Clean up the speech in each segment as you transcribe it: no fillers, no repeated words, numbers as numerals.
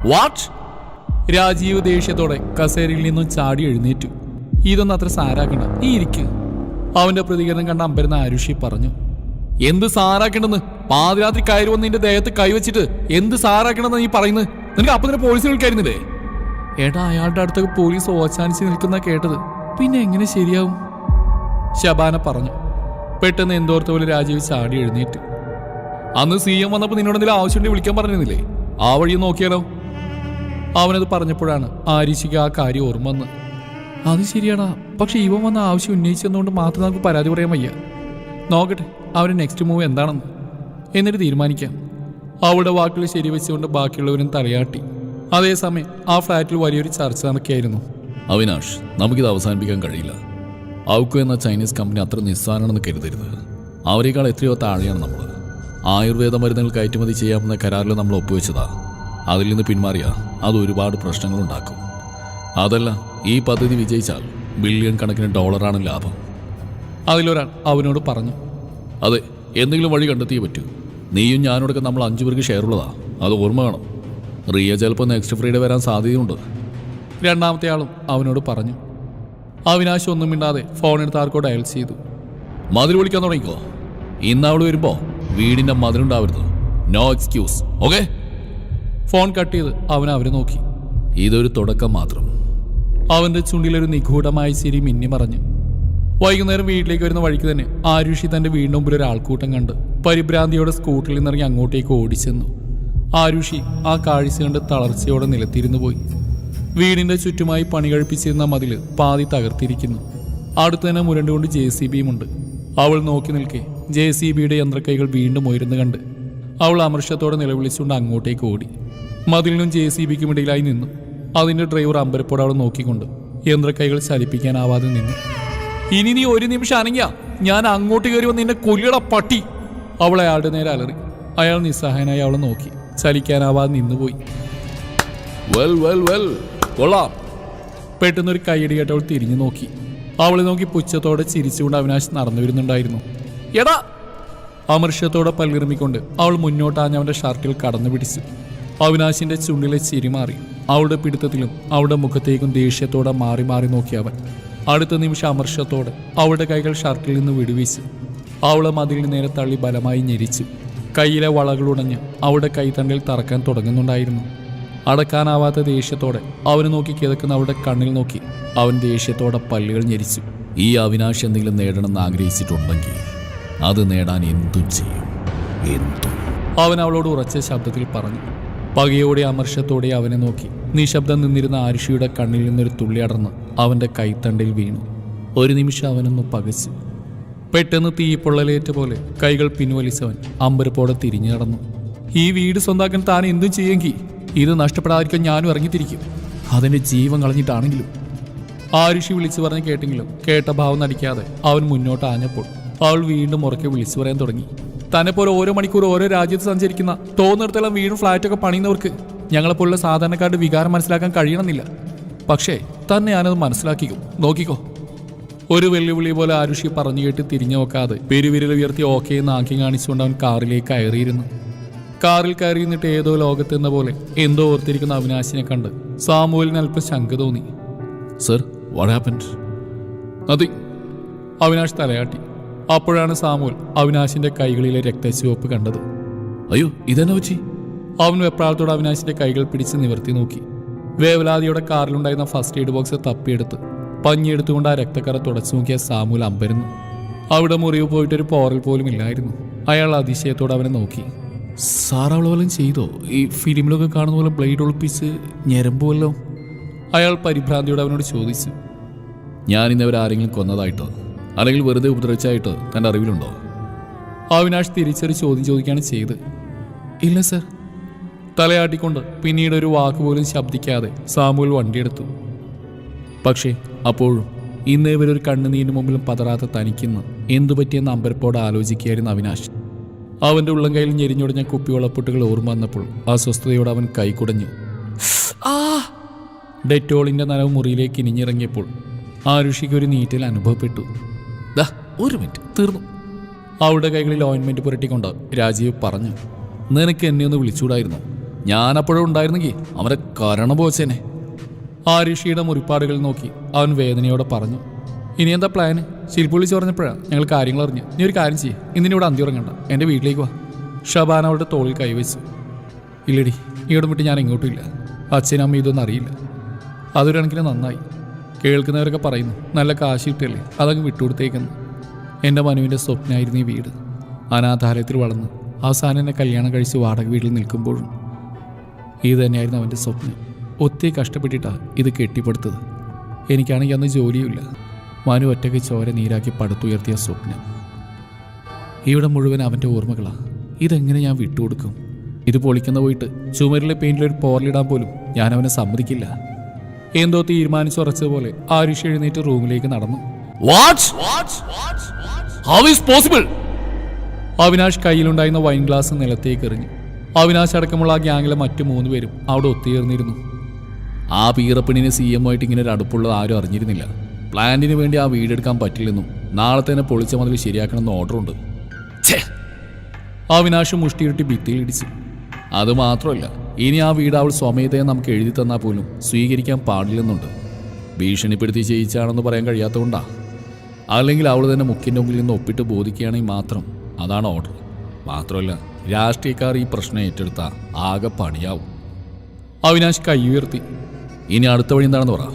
What? Rajeev ദേഷ്യത്തോടെ കസേരയിൽ നിന്നും ചാടി എഴുന്നേറ്റു. ഇതൊന്നും അത്ര സാരാക്കണ്ട, നീ ഇരിക്ക്. അവന്റെ പ്രതികരണം കണ്ട അമ്പരുന്ന ആരുഷി പറഞ്ഞു. എന്ത് സാറാക്കണ്ടെന്ന്? പാതിരാത്രി കയറി വന്ന് നിന്റെ ദേഹത്ത് കൈവച്ചിട്ട് എന്ത് സാറാക്കണമെന്ന് നീ പറയുന്നത്? നിനക്ക് അപ്പം തന്നെ പോലീസിൽ വിളിക്കായിരുന്നില്ലേ? ഏട്ടാ, അയാളുടെ അടുത്തൊക്കെ പോലീസ് ഓച്ചാനിച്ച് നിൽക്കുന്ന കേട്ടത്, പിന്നെ എങ്ങനെ ശരിയാവും? ശബാന പറഞ്ഞു. പെട്ടെന്ന് എന്തോർത്ത പോലെ രാജീവ് ചാടി എഴുന്നേറ്റ്. അന്ന് CM വന്നപ്പോൾ നിന്നോട് എന്തെങ്കിലും ആവശ്യമുണ്ടെങ്കിൽ വിളിക്കാൻ പറഞ്ഞിരുന്നില്ലേ? ആ വഴി നോക്കിയാലോ? അവനത് പറഞ്ഞപ്പോഴാണ് ആരിശിക്ക് ആ കാര്യം ഓർമ്മ വന്ന്. അത് ശരിയാടാ, പക്ഷെ ഇവൻ വന്ന ആവശ്യം ഉന്നയിച്ചതുകൊണ്ട് മാത്രം നമുക്ക് പരാതി പറയാൻ വയ്യ. നോക്കട്ടെ അവരുടെ നെക്സ്റ്റ് മൂവ് എന്താണെന്ന്, എന്നിട്ട് തീരുമാനിക്കാം. അവളുടെ വാക്കുകൾ ശരിവെച്ചുകൊണ്ട് ബാക്കിയുള്ളവരും തലയാട്ടി. അതേസമയം ആ ഫ്ലാറ്റിൽ വലിയൊരു ചർച്ച നടക്കുകയായിരുന്നു. അവിനാഷ്, നമുക്കിത് അവസാനിപ്പിക്കാൻ കഴിയില്ല. ഔക്കോ എന്ന ചൈനീസ് കമ്പനി അത്ര നിസ്സാരമാണെന്ന് കരുതരുത്. അവരെക്കാൾ എത്രയോ താഴെയാണ് നമ്മൾ. ആയുർവേദ മരുന്നുകൾ കയറ്റുമതി ചെയ്യാമെന്ന കരാറിൽ നമ്മൾ ഒപ്പുവെച്ചതാ. അതിൽ നിന്ന് പിന്മാറിയ അത് ഒരുപാട് പ്രശ്നങ്ങളുണ്ടാക്കും. അതല്ല, ഈ പദ്ധതി വിജയിച്ചാൽ ബില്യൺ കണക്കിന് ഡോളറാണ് ലാഭം. അതിലൊരാൾ അവനോട് പറഞ്ഞു. അതെ, എന്തെങ്കിലും വഴി കണ്ടെത്തിയേ പറ്റൂ. നീയും ഞാനോടൊക്കെ നമ്മൾ 5 പേർക്ക് ഷെയർ ഉള്ളതാ, അത് ഓർമ്മ വേണം. റിയ ചിലപ്പോൾ നെക്സ്റ്റ് ഫ്രൈഡേ വരാൻ സാധ്യതയുണ്ട്. രണ്ടാമത്തെ ആളും അവനോട് പറഞ്ഞു. അവിനാശ് ഒന്നും മിണ്ടാതെ ഫോൺ എടുത്ത് ആർക്കോ ഡയൽ ചെയ്തു. മതിൽ വിളിക്കാൻ തുടങ്ങിക്കോ. ഇന്ന് അവൾ വരുമ്പോൾ വീടിൻ്റെ മതിലുണ്ടാവരുത്. No excuse, okay? Phone cut ചെയ്ത് അവൻ അവരെ നോക്കി. ഇതൊരു തുടക്കം മാത്രം. അവന്റെ ചുണ്ടിലൊരു നിഗൂഢമായ ചിരി മിന്നി മറഞ്ഞു. വൈകുന്നേരം വീട്ടിലേക്ക് വരുന്ന വഴിക്ക് തന്നെ ആരുഷി തന്റെ വീടിന് മുമ്പിൽ ഒരു ആൾക്കൂട്ടം കണ്ട് പരിഭ്രാന്തിയോടെ സ്കൂട്ടറിൽ നിന്നിറങ്ങി അങ്ങോട്ടേക്ക് ഓടിച്ചെന്നു. ആരുഷി ആ കാഴ്ച കണ്ട് തളർച്ചയോടെ നിലത്തിരുന്നു പോയി. വീടിന്റെ ചുറ്റുമായി പണി കഴിപ്പിച്ചിരുന്ന മതില് പാതി തകർത്തിരിക്കുന്നു. അടുത്ത് തന്നെ മുരണ്ടുകൊണ്ട് JCBയും ഉണ്ട്. അവൾ നോക്കി നിൽക്കെ JCBയുടെ യന്ത്രക്കൈകൾ വീണ്ടും ഉയർന്നു കണ്ട് അവൾ അമർഷത്തോടെ നിലവിളിച്ചുകൊണ്ട് അങ്ങോട്ടേക്ക് ഓടി. മതിലിനും JCBക്കും ഇടയിലായി നിന്നു. അതിന്റെ ഡ്രൈവർ അമ്പരപ്പോടെ അവൾ നോക്കിക്കൊണ്ട് യന്ത്രക്കൈകൾ ചലിപ്പിക്കാനാവാതെ നിന്നു. ഇനി നീ ഒരു നിമിഷം അനങ്ങിയ ഞാൻ അങ്ങോട്ട് കയറി വന്ന് നിന്നെ കൊല്ലിയുടെ പട്ടി! അവൾ അയാളുടെ നേരെ അലറി. അയാൾ നിസ്സഹായനായി അവളെ നോക്കി ചലിക്കാനാവാതെ നിന്നുപോയി. വെൽ വെൽ വെൽ, കൊള്ളാം. പെട്ടെന്നൊരു കൈയടി കേട്ട് അവൾ തിരിഞ്ഞു നോക്കി. അവളെ നോക്കി പുച്ഛത്തോടെ ചിരിച്ചുകൊണ്ട് അവിനാശ് നടന്നു വരുന്നുണ്ടായിരുന്നു. എടാ! അമർഷത്തോടെ പല്ലിറുമിക്കൊണ്ട് അവൾ മുന്നോട്ടാഞ്ഞ് അവന്റെ ഷർട്ടിൽ കടന്നു പിടിച്ചു. അവിനാശിന്റെ ചുണ്ടിലെ ചിരി മാറി. അവളുടെ പിടുത്തത്തിലും അവളുടെ മുഖത്തേക്കും ദേഷ്യത്തോടെ മാറി മാറി നോക്കി അവൻ. അടുത്ത നിമിഷം അമർഷത്തോടെ അവളുടെ കൈകൾ ഷർട്ടിൽ നിന്ന് വിടുവിച്ചു. അവളെ മതിലിന് നേരെ തള്ളി ബലമായി ഞെരിച്ചു. കയ്യിലെ വളകളുടഞ്ഞ് അവളുടെ കൈത്തണ്ടിൽ തറക്കാൻ തുടങ്ങുന്നുണ്ടായിരുന്നു. അടക്കാനാവാത്ത ദേഷ്യത്തോടെ അവന് നോക്കി കിതക്കുന്ന അവളുടെ കണ്ണിൽ നോക്കി അവൻ ദേഷ്യത്തോടെ പല്ലുകൾ ഞെരിച്ചു. ഈ അവിനാശ് എന്തെങ്കിലും നേടണമെന്ന് ആഗ്രഹിച്ചിട്ടുണ്ടെങ്കിൽ അത് നേടാൻ എന്തും ചെയ്യും, എന്തും. അവൻ അവളോട് ഉറച്ച ശബ്ദത്തിൽ പറഞ്ഞു. പകയോടെ അമർഷത്തോടെ അവനെ നോക്കി നിശബ്ദം നിന്നിരുന്ന ആരുഷിയുടെ കണ്ണിൽ നിന്നൊരു തുള്ളി അടർന്ന് അവന്റെ കൈത്തണ്ടിൽ വീണു. ഒരു നിമിഷം അവനൊന്ന് പകച്ചു. പെട്ടെന്ന് തീപ്പൊള്ളലേറ്റ പോലെ കൈകൾ പിൻവലിച്ചവൻ അമ്പരപ്പോടെ തിരിഞ്ഞു നടന്നു. ഈ വീട് സ്വന്താക്കാൻ താൻ എന്തും ചെയ്യുമെങ്കിൽ ഇത് നഷ്ടപ്പെടാതിരിക്കാൻ ഞാനും ഇറങ്ങിത്തിരിക്കും, അതിന്റെ ജീവൻ കളഞ്ഞിട്ടാണെങ്കിലും. ആരുഷി വിളിച്ചു പറഞ്ഞ് കേട്ടെങ്കിലും കേട്ട ഭാവം നടിക്കാതെ അവൻ മുന്നോട്ട് ആഞ്ഞപ്പോൾ അവൾ വീണ്ടും ഉറക്കെ വിളിച്ചു പറയാൻ തുടങ്ങി. തന്നെ പോലെ ഓരോ മണിക്കൂർ ഓരോ രാജ്യത്ത് സഞ്ചരിക്കുന്ന തോന്നിടത്തോളം വീടും ഫ്ലാറ്റൊക്കെ പണിയുന്നവർക്ക് ഞങ്ങളെപ്പോലുള്ള സാധാരണക്കാരുടെ വികാരം മനസ്സിലാക്കാൻ കഴിയണമെന്നില്ല. പക്ഷേ തന്നെ ഞാനത് മനസ്സിലാക്കിക്കും, നോക്കിക്കോ. ഒരു വെല്ലുവിളി പോലെ ആരുഷി പറഞ്ഞു കേട്ട് തിരിഞ്ഞു നോക്കാതെ പെരുവിരൽ ഉയർത്തി ഓക്കെ എന്ന് ആക്കി കാണിച്ചുകൊണ്ട് അവൻ കാറിലേക്ക് കയറിയിരുന്നു. കാറിൽ കയറി നിന്നിട്ട് ഏതോ ലോകത്തെന്ന പോലെ എന്തോ ഓർത്തിരിക്കുന്ന അവിനാശിനെ കണ്ട് സാമുവലിന് അല്പം ശങ്ക തോന്നി. Sir, what happened? Nothing. Avinash തലയാട്ടി. അപ്പോഴാണ് സാമുവൽ അവിനാശിന്റെ കൈകളിലെ രക്തച്ചുവപ്പ് കണ്ടത്. അയ്യോ, ഇതെന്നെ പറ്റി? അവൻ വെപ്രാളത്തോടെ അവിനാശിന്റെ കൈകൾ പിടിച്ച് നിവർത്തി നോക്കി. വേവലാതിയോടെ കാറിലുണ്ടായിരുന്ന ഫസ്റ്റ് എയ്ഡ് ബോക്സ് തപ്പിയെടുത്ത് പഞ്ഞിയെടുത്തുകൊണ്ട് ആ രക്തക്കറ തുടച്ചു നോക്കിയ സാമുവൽ അമ്പരന്നു. അവിടെ മുറിവ് പോയിട്ടൊരു പോറൽ പോലും ഇല്ലായിരുന്നു. അയാൾ അതിശയത്തോടെ അവനെ നോക്കി. സാർ അവളെ വല്ലതും ചെയ്തോ? ഈ ഫിലിമിലൊക്കെ കാണുന്ന പോലെ ബ്ലേഡ് ഒളിപ്പിച്ച് ഞരമ്പുമല്ലോ? അയാൾ പരിഭ്രാന്തിയോടെ അവനോട് ചോദിച്ചു. ഞാൻ ഇന്നവരാരെങ്കിലും കൊന്നതായിട്ടോ അല്ലെങ്കിൽ വെറുതെ ഉപദ്രവിച്ചായിട്ട് തൻ്റെ അറിവിലുണ്ടോ? അവിനാഷ് തിരിച്ചൊരു ചോദ്യം ചോദിക്കുകയാണ് ചെയ്ത്. ഇല്ല സർ. തലയാട്ടിക്കൊണ്ട് പിന്നീട് ഒരു വാക്കുപോലും ശബ്ദിക്കാതെ സാമുവൽ വണ്ടിയെടുത്തു. പക്ഷേ അപ്പോഴും ഇന്നേ വരെ ഒരു കണ്ണുനീരിന് മുമ്പിലും പതറാത്ത തനിക്കിന്ന് എന്തു പറ്റിയെന്ന് അമ്പരപ്പോടെ ആലോചിക്കുകയായിരുന്നു അവിനാഷ്. അവൻ്റെ ഉള്ളം കയ്യിൽ ഞെരിഞ്ഞൊടിഞ്ഞ കുപ്പിവെള്ളപ്പൊട്ടുകൾ ഓർമ്മ വന്നപ്പോൾ അസ്വസ്ഥതയോടെ അവൻ കൈകുടഞ്ഞു. ഡെറ്റോളിൻ്റെ നനവ് മുറിയിലേക്ക് ഇനിഞ്ഞിറങ്ങിയപ്പോൾ ആരുഷിക്ക് ഒരു നീറ്റൽ അനുഭവപ്പെട്ടു. ദാ ഒരു മിനിറ്റ്, തീർന്നു. അവളുടെ കൈകളിൽ ഓയിൻമെൻറ്റ് പുരട്ടിക്കൊണ്ട് രാജീവ് പറഞ്ഞു. നിനക്ക് എന്നെ ഒന്ന് വിളിച്ചുകൂടായിരുന്നു? ഞാനപ്പോഴും ഉണ്ടായിരുന്നെങ്കിൽ അവരെ കരണ പോച്ചേനെ. ആരുഷിയുടെ മുറിപ്പാടുകൾ നോക്കി അവൻ വേദനയോടെ പറഞ്ഞു. ഇനി എന്താ പ്ലാന്? ശില്പി വിളിച്ച് പറഞ്ഞപ്പോഴാണ് ഞങ്ങൾ കാര്യങ്ങൾ അറിഞ്ഞ്. നീ ഒരു കാര്യം ചെയ്യേ, ഇന്നിവിടെ അന്തി ഉറങ്ങണ്ട, എൻ്റെ വീട്ടിലേക്ക് വാ. ഷബാന അവളുടെ തോളിൽ കൈവച്ചു. ഇല്ലടി, ഈയിടം വിട്ട് ഞാൻ എങ്ങോട്ടും ഇല്ല. അച്ഛനും അമ്മ ഇതൊന്നും അറിയില്ല. അതൊരു കണക്കിന് നന്നായി. കേൾക്കുന്നവരൊക്കെ പറയുന്നു നല്ല കാശ് കിട്ടിയല്ലേ, അതങ്ങ് വിട്ടുകൊടുത്തേക്കുന്നു. എൻ്റെ മനുവിൻ്റെ സ്വപ്നമായിരുന്നു ഈ വീട്. അനാഥാലയത്തിൽ വളർന്ന് അവസാനം എന്നെ കല്യാണം കഴിച്ച് വാടക വീട്ടിൽ നിൽക്കുമ്പോഴും ഇത് തന്നെയായിരുന്നു അവൻ്റെ സ്വപ്നം. ഒത്തിരി കഷ്ടപ്പെട്ടിട്ടാണ് ഇത് കെട്ടിപ്പടുത്തത്. എനിക്കാണെങ്കിൽ അന്ന് ജോലിയുമില്ല. മനു ഒറ്റയ്ക്ക് ചോര നീരാക്കി പടുത്തുയർത്തിയ സ്വപ്നം ഇവിടെ മുഴുവൻ അവൻ്റെ ഓർമ്മകളാണ്. ഇതെങ്ങനെ ഞാൻ വിട്ടുകൊടുക്കും? ഇത് പൊളിക്കുന്ന പോയിട്ട് ചുമരിലെ പെയിന്റിലൊരു പോറലിടാൻ പോലും ഞാൻ അവനെ സമ്മതിക്കില്ല. എന്തോ തീരുമാനിച്ചുറച്ചതുപോലെ ആരുഷി എഴുന്നേറ്റ് റൂമിലേക്ക് നടന്നു. അവിനാഷ് കയ്യിലുണ്ടായിരുന്ന വൈൻ ഗ്ലാസ് നിലത്തേക്ക് എറിഞ്ഞു. അവിനാശ് അടക്കമുള്ള ആ ഗ്യാങ്ങിലെ മറ്റു 3 പേരും അവിടെ ഒത്തുചേർന്നിരുന്നു. ആ പീറപ്പെണ്ണിന് CM ആയിട്ട് ഇങ്ങനെ ഒരു അടുപ്പുള്ളത് ആരും അറിഞ്ഞിരുന്നില്ല. പ്ലാന്റിന് വേണ്ടി ആ വീടെടുക്കാൻ പറ്റില്ലെന്നും നാളെ തന്നെ പൊളിച്ച മുതൽ ശരിയാക്കണമെന്ന് ഓർഡറുണ്ട്. അവിനാശ് മുഷ്ടിയിരുട്ടി ഭിത്തിയിലിടിച്ചു. അത് മാത്രമല്ല, ഇനി ആ വീട് അവൾ സ്വമേധയെ നമുക്ക് എഴുതി തന്നാൽ പോലും സ്വീകരിക്കാൻ പാടില്ലെന്നുണ്ട്. ഭീഷണിപ്പെടുത്തി ചെയ്യിച്ചാണെന്ന് പറയാൻ കഴിയാത്തതുകൊണ്ടാ. അല്ലെങ്കിൽ അവൾ തന്നെ മുഖ്യൻ്റെ മുമ്പിൽ നിന്ന് ഒപ്പിട്ട് ബോധിക്കുകയാണെങ്കിൽ മാത്രം. അതാണ് ഓർഡർ. മാത്രമല്ല, രാഷ്ട്രീയക്കാർ ഈ പ്രശ്നം ഏറ്റെടുത്ത ആകെ പണിയാവും. അവിനാശ് കൈ ഉയർത്തി. ഇനി അടുത്ത വഴി എന്താണെന്ന് പറ.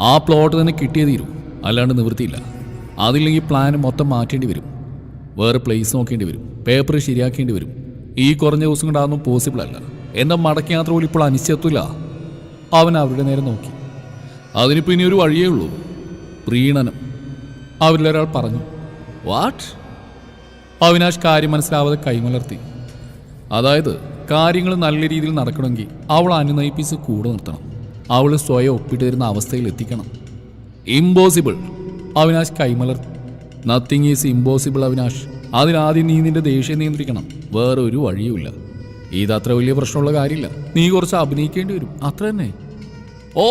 ആ പ്ലോട്ട് തന്നെ കിട്ടിയേ തീരൂ, അല്ലാണ്ട് നിവൃത്തിയില്ല. അതില്ലെങ്കിൽ പ്ലാൻ മൊത്തം മാറ്റേണ്ടി വരും. വേറെ പ്ലേസ് നോക്കേണ്ടി വരും. പേപ്പർ ശരിയാക്കേണ്ടി വരും. ഈ കുറഞ്ഞ ദിവസം കൊണ്ട് അതൊന്നും പോസിബിൾ അല്ല. എൻ്റെ മടക്കി യാത്ര പോലും ഇപ്പോൾ അനിശ്ചിതത്വമില്ല. അവൻ അവരുടെ നേരെ നോക്കി. അതിനിപ്പോൾ ഇനി ഒരു വഴിയേ ഉള്ളൂ, പ്രീണനം. അവരിലൊരാൾ പറഞ്ഞു. വാട്ട്? അവിനാശ് കാര്യം മനസ്സിലാവാതെ കൈമലർത്തി. അതായത് കാര്യങ്ങൾ നല്ല രീതിയിൽ നടക്കണമെങ്കിൽ അവൾ അനുനയിപ്പിച്ച് കൂടെ നിർത്തണം. അവൾ സ്വയം ഒപ്പിട്ട് തരുന്ന അവസ്ഥയിൽ എത്തിക്കണം. ഇമ്പോസിബിൾ. അവിനാശ് കൈമലർത്തി. Nothing is impossible Avinash. അതിനാദ്യം നീ നിന്റെ ദേഷ്യം നിയന്ത്രിക്കണം. വേറെ ഒരു വഴിയുമില്ല. ഇതത്ര വലിയ പ്രശ്നമുള്ള കാര്യമില്ല. നീ കുറച്ച് അഭിനയിക്കേണ്ടി വരും, അത്ര തന്നെ. ഓ,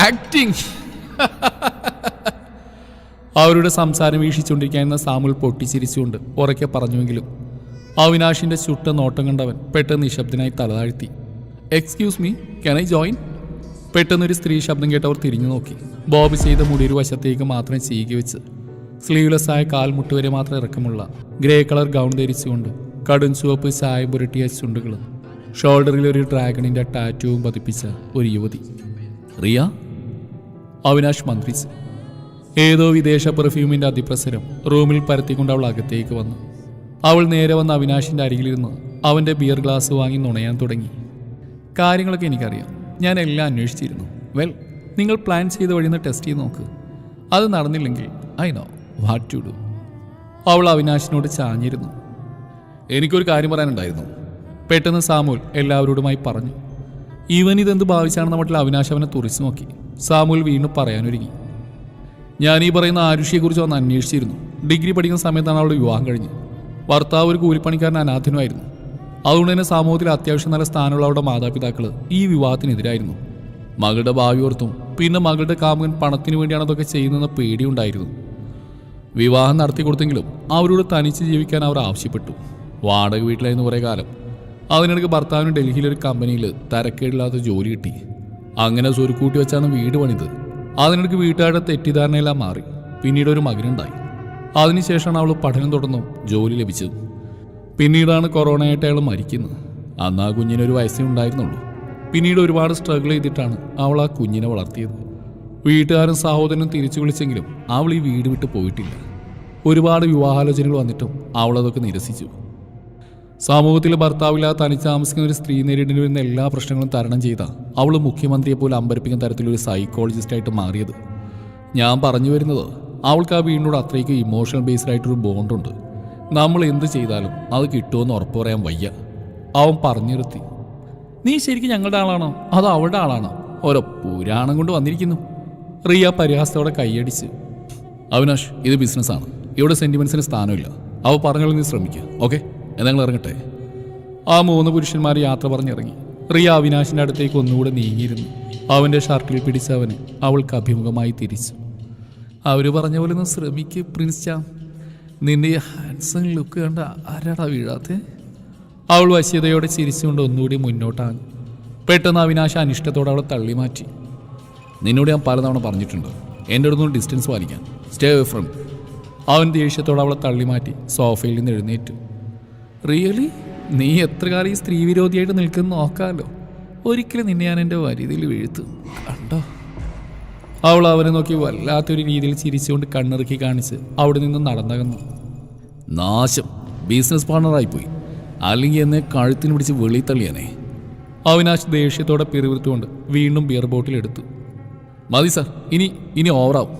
ആക്ടിങ്. അവരുടെ സംസാരം വീക്ഷിച്ചുകൊണ്ടിരിക്കുന്ന സാമുൽ പൊട്ടിച്ചിരിച്ചുകൊണ്ട് ഉറക്കെ പറഞ്ഞുവെങ്കിലും അവിനാഷിന്റെ ചുട്ട നോട്ടം കണ്ടവൻ പെട്ടെന്ന് നിശബ്ദനായി തലതാഴ്ത്തി. Excuse me, can I join? പെട്ടെന്നൊരു സ്ത്രീ ശബ്ദം കേട്ടവർ തിരിഞ്ഞു നോക്കി. ബോബ് ചെയ്ത മുടിയൊരു വശത്തേക്ക് മാത്രം ചീകി വെച്ച് സ്ലീവ്ലെസ് ആയ കാൽമുട്ട് വരെ മാത്രം ഇറക്കമുള്ള ഗ്രേ കളർ ഗൗൺ ധരിച്ചുകൊണ്ട് കടും ചുവപ്പ് ചായം പുരട്ടിയ ചുണ്ടുകളും ഷോൾഡറിൽ ഒരു ഡ്രാഗണിന്റെ ടാറ്റുവും പതിപ്പിച്ച ഒരു യുവതി. റിയ? അവിനാഷ് മന്ത്രിച്ചു. ഏതോ വിദേശ പെർഫ്യൂമിന്റെ അതിപ്രസരം റൂമിൽ പരത്തിക്കൊണ്ട് അവൾ അകത്തേക്ക് വന്നു. അവൾ നേരെ വന്ന് അവിനാഷിന്റെ അരികിലിരുന്ന് അവന്റെ ബിയർ ഗ്ലാസ് വാങ്ങി നുണയാൻ തുടങ്ങി. കാര്യങ്ങളൊക്കെ എനിക്കറിയാം, ഞാൻ എല്ലാം അന്വേഷിച്ചിരുന്നു. വെൽ, നിങ്ങൾ പ്ലാൻ ചെയ്ത വഴിന്ന് ടെസ്റ്റ് ചെയ്ത് നോക്ക്. അത് നടന്നില്ലെങ്കിൽ I know what to do. അവൾ അവിനാശിനോട് ചാഞ്ഞിരുന്നു. എനിക്കൊരു കാര്യം പറയാനുണ്ടായിരുന്നു. പെട്ടെന്ന് സാമുൽ എല്ലാവരോടുമായി പറഞ്ഞു. ഇവൻ ഇതെന്ത് ഭാവിച്ചാണെന്ന മട്ടിൽ അവിനാശ് അവനെ തുറിച്ചു നോക്കി. സാമുൽ വീണ്ടും പറയാനൊരുങ്ങി. ഞാൻ ഈ പറയുന്ന ആരുഷിയെക്കുറിച്ച് വന്ന് അന്വേഷിച്ചിരുന്നു. ഡിഗ്രി പഠിക്കുന്ന സമയത്താണ് അവളുടെ വിവാഹം കഴിഞ്ഞ്. ഭർത്താവ് ഒരു കൂലിപ്പണിക്കാരൻ അനാഥനുമായിരുന്നു. അതുകൊണ്ട് തന്നെ സമൂഹത്തിൽ അത്യാവശ്യം നല്ല സ്ഥാനമുള്ള അവരുടെ മാതാപിതാക്കൾ ഈ വിവാഹത്തിനെതിരായിരുന്നു. മകളുടെ ഭാവി ഓർത്തും പിന്നെ മകളുടെ കാമുകൻ പണത്തിന് വേണ്ടിയാണ് അതൊക്കെ ചെയ്യുന്നതെന്ന പേടിയുണ്ടായിരുന്നു. വിവാഹം നടത്തി കൊടുത്തെങ്കിലും അവരോട് തനിച്ച് ജീവിക്കാൻ അവർ ആവശ്യപ്പെട്ടു. വാടക വീട്ടിലായിരുന്നു കുറേ കാലം. അതിനിടയ്ക്ക് ഭർത്താവിന് ഡൽഹിയിലൊരു കമ്പനിയിൽ തരക്കേടില്ലാത്ത ജോലി കിട്ടി. അങ്ങനെ സ്വരുക്കൂട്ടി വെച്ചാണ് വീട് പണിത്. അതിനിടയ്ക്ക് വീട്ടുകാരുടെ തെറ്റിദ്ധാരണയെല്ലാം മാറി. പിന്നീട് ഒരു മകനുണ്ടായി. അതിനുശേഷമാണ് അവൾ പഠനം തുടർന്നും ജോലി ലഭിച്ചത്. പിന്നീടാണ് കൊറോണയായിട്ട് അയാൾ മരിക്കുന്നത്. അന്ന് ആ കുഞ്ഞിനൊരു വയസ്സേ ഉണ്ടായിരുന്നുള്ളൂ. പിന്നീട് ഒരുപാട് സ്ട്രഗിൾ ചെയ്തിട്ടാണ് അവൾ ആ കുഞ്ഞിനെ വളർത്തിയത്. വീട്ടുകാരും സഹോദരനും തിരിച്ചു വിളിച്ചെങ്കിലും അവൾ ഈ വീട് വിട്ട് പോയിട്ടില്ല. ഒരുപാട് വിവാഹാലോചനകൾ വന്നിട്ടും അവൾ അതൊക്കെ നിരസിച്ചു. സമൂഹത്തിൽ ഭർത്താവില്ലാതെ തനിച്ച് താമസിക്കുന്ന ഒരു സ്ത്രീ നേരിടേണ്ടി വരുന്ന എല്ലാ പ്രശ്നങ്ങളും തരണം ചെയ്ത അവൾ മുഖ്യമന്ത്രിയെ പോലും അമ്പരപ്പിക്കുന്ന തരത്തിലൊരു സൈക്കോളജിസ്റ്റായിട്ട് മാറിയത്. ഞാൻ പറഞ്ഞു വരുന്നത്, അവൾക്ക് ആ വീടിനോട് അത്രയ്ക്ക് ഇമോഷണൽ ബേസ്ഡ് ആയിട്ടൊരു ബോണ്ടുണ്ട്. നമ്മൾ എന്ത് ചെയ്താലും അത് കിട്ടുമെന്ന് ഉറപ്പ് പറയാൻ വയ്യ. അവൻ പറഞ്ഞു നിർത്തി. നീ ശരിക്കും ഞങ്ങളുടെ ആളാണോ അതോ അവളുടെ ആളാണോ? ഓരോ പുരാണം കൊണ്ട് വന്നിരിക്കുന്നു. റിയ പരിഹാസത്തോടെ കൈയടിച്ച്. അവിനാഷ്, ഇത് ബിസിനസ്സാണ്. ഇവിടെ സെന്റിമെന്റ്സിന് സ്ഥാനമില്ല. അവ പറഞ്ഞോളൂ, നീ ശ്രമിക്കുക. ഓക്കെ, എന്നാൽ ഇറങ്ങട്ടെ. ആ 3 പുരുഷന്മാർ യാത്ര പറഞ്ഞിറങ്ങി. റിയ അവിനാശിന്റെ അടുത്തേക്ക് ഒന്നുകൂടെ നീങ്ങിയിരുന്നു. അവന്റെ ഷർട്ടിൽ പിടിച്ചവന് അവൾക്ക് അഭിമുഖമായി തിരിച്ചു. അവർ പറഞ്ഞ പോലെ ഒന്ന് ശ്രമിക്ക് പ്രിൻസ് ചാം. നിന്റെ ഈ ഹാൻഡ്സം ലുക്ക് കണ്ട ആരാടാ വീഴാത്തെ? അവൾ വശ്യതയോടെ ചിരിച്ചുകൊണ്ട് ഒന്നുകൂടി മുന്നോട്ടാണ്. പെട്ടെന്ന് അവിനാശ് അനിഷ്ടത്തോടെ അവളെ തള്ളി മാറ്റി. നിന്നോട് ഞാൻ പലതവണ പറഞ്ഞിട്ടുണ്ട് എൻ്റെ അടുത്തൊന്നും ഡിസ്റ്റൻസ് പാലിക്കാൻ. Stay away from. അവൻ ദേഷ്യത്തോടെ അവളെ തള്ളി മാറ്റി സോഫയിൽ നിന്ന് എഴുന്നേറ്റു. റിയലി നീ എത്ര കാലം ഈ സ്ത്രീ വിരോധിയായിട്ട് നിൽക്കുന്ന നോക്കാമല്ലോ. ഒരിക്കലും നിന്നെ ഞാൻ എൻ്റെ വരുതിയിൽ വീഴ്ത്തും കണ്ടോ. അവൾ അവനെ നോക്കി വല്ലാത്തൊരു രീതിയിൽ ചിരിച്ചുകൊണ്ട് കണ്ണിറുക്കി കാണിച്ച് അവിടെ നിന്ന് നടന്നകന്നു. നാശം, ബിസിനസ് പാർട്ണറായിപ്പോയി. അല്ലെങ്കിൽ എന്നെ കഴുത്തിന് പിടിച്ച് വെളി തള്ളിയാനേ. അവിനാശ് ദേഷ്യത്തോടെ പിറുവിറുത്തുകൊണ്ട് വീണ്ടും ബിയർ ബോട്ടിൽ എടുത്തു. മതി സാർ, ഇനി ഓവറാവും.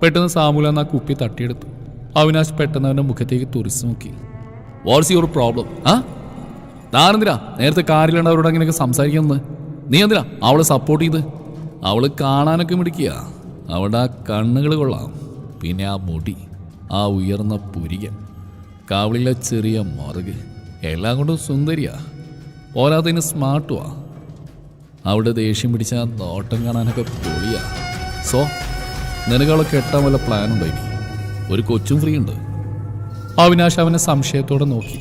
പെട്ടെന്ന് സാമൂല ആ കുപ്പി തട്ടിയെടുത്തു. അവിനാശ് പെട്ടെന്ന് അവൻ്റെ മുഖത്തേക്ക് തുറിച്ചു നോക്കി. What's your problem? താനെന്തിനാ നേരത്തെ കാറിലാണ് അവരോട് അങ്ങനെയൊക്കെ സംസാരിക്കുന്നത്? നീ എന്തിനാ അവളെ സപ്പോർട്ട് ചെയ്ത്? അവള് കാണാനൊക്കെ മിടിക്കുക. അവളുടെ ആ കണ്ണുകൾ കൊള്ളാം, പിന്നെ ആ മുടി, ആ ഉയർന്ന പുരികൻ, കാവളിലെ ചെറിയ മറുക്, എല്ലാം കൊണ്ടും സുന്ദരിയാ. പോരാത്തതിന് സ്മാർട്ടുവാ. അവിടെ ദേഷ്യം പിടിച്ച ആ നോട്ടം കാണാനൊക്കെ പൊളിയാ. സോ നിനക്ക് അവളെ കെട്ടാൻ വല്ല പ്ലാനുണ്ടോ? ഇനി ഒരു കൊച്ചും ഫ്രീ ഉണ്ട്. അവിനാശ് അവനെ സംശയത്തോടെ നോക്കി.